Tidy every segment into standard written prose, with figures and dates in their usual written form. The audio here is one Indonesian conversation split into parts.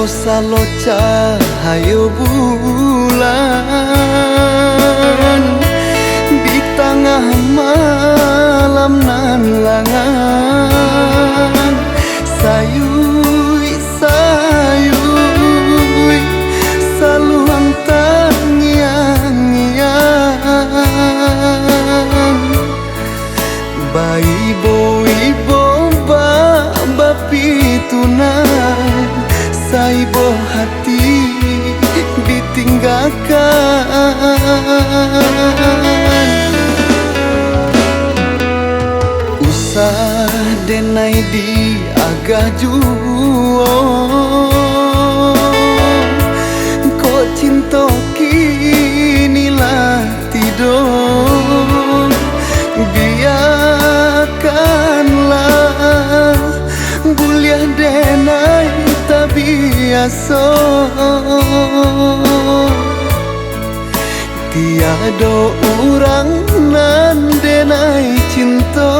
salo cahaya bulan di tengah malam nan langan. Sayui sayui saluang tangiang bayi boi bomba bapi tunang saibo hati ditinggalkan. Usah denai di agak juo kok cinta kinilah tidur. Biarkanlah buliah denai tak biasa. Tiada orang nan denai cinta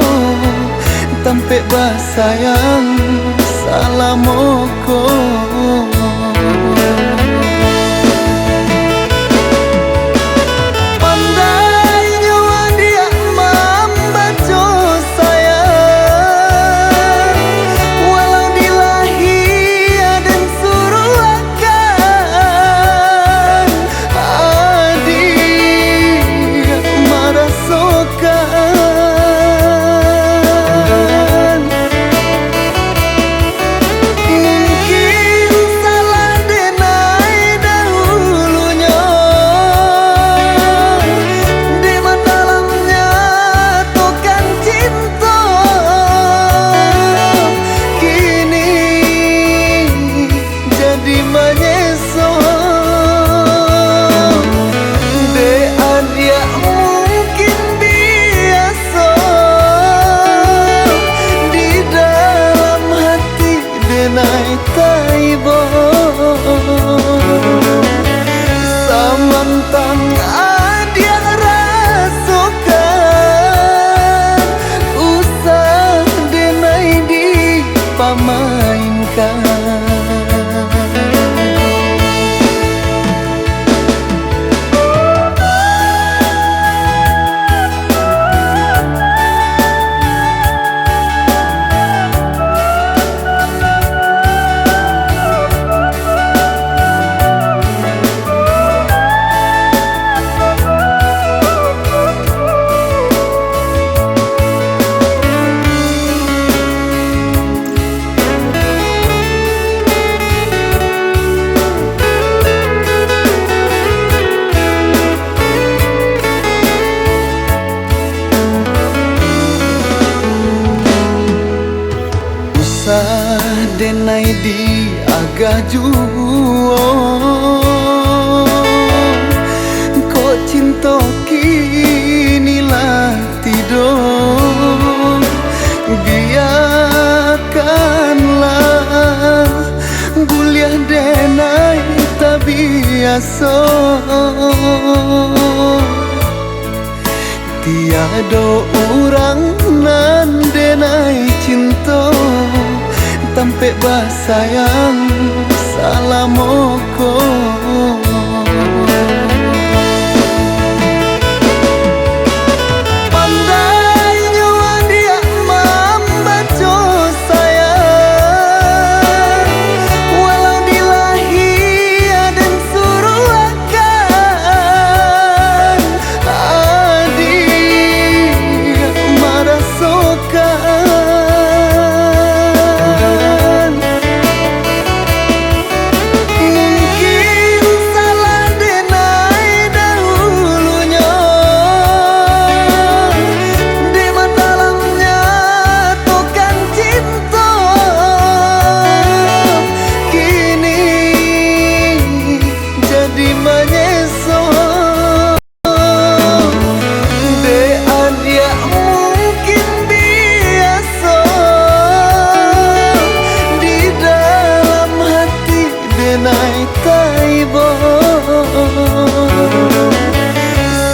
tampe basayang salamoko. Samantang adia rasukan usah denai dipamainkan. Denai di agak juo kok cinta kinilah tidur. Biarkanlah buliah denai tak biasa. Tiada orang nan denai cinta tampe basayang salamoko.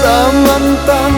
Samantang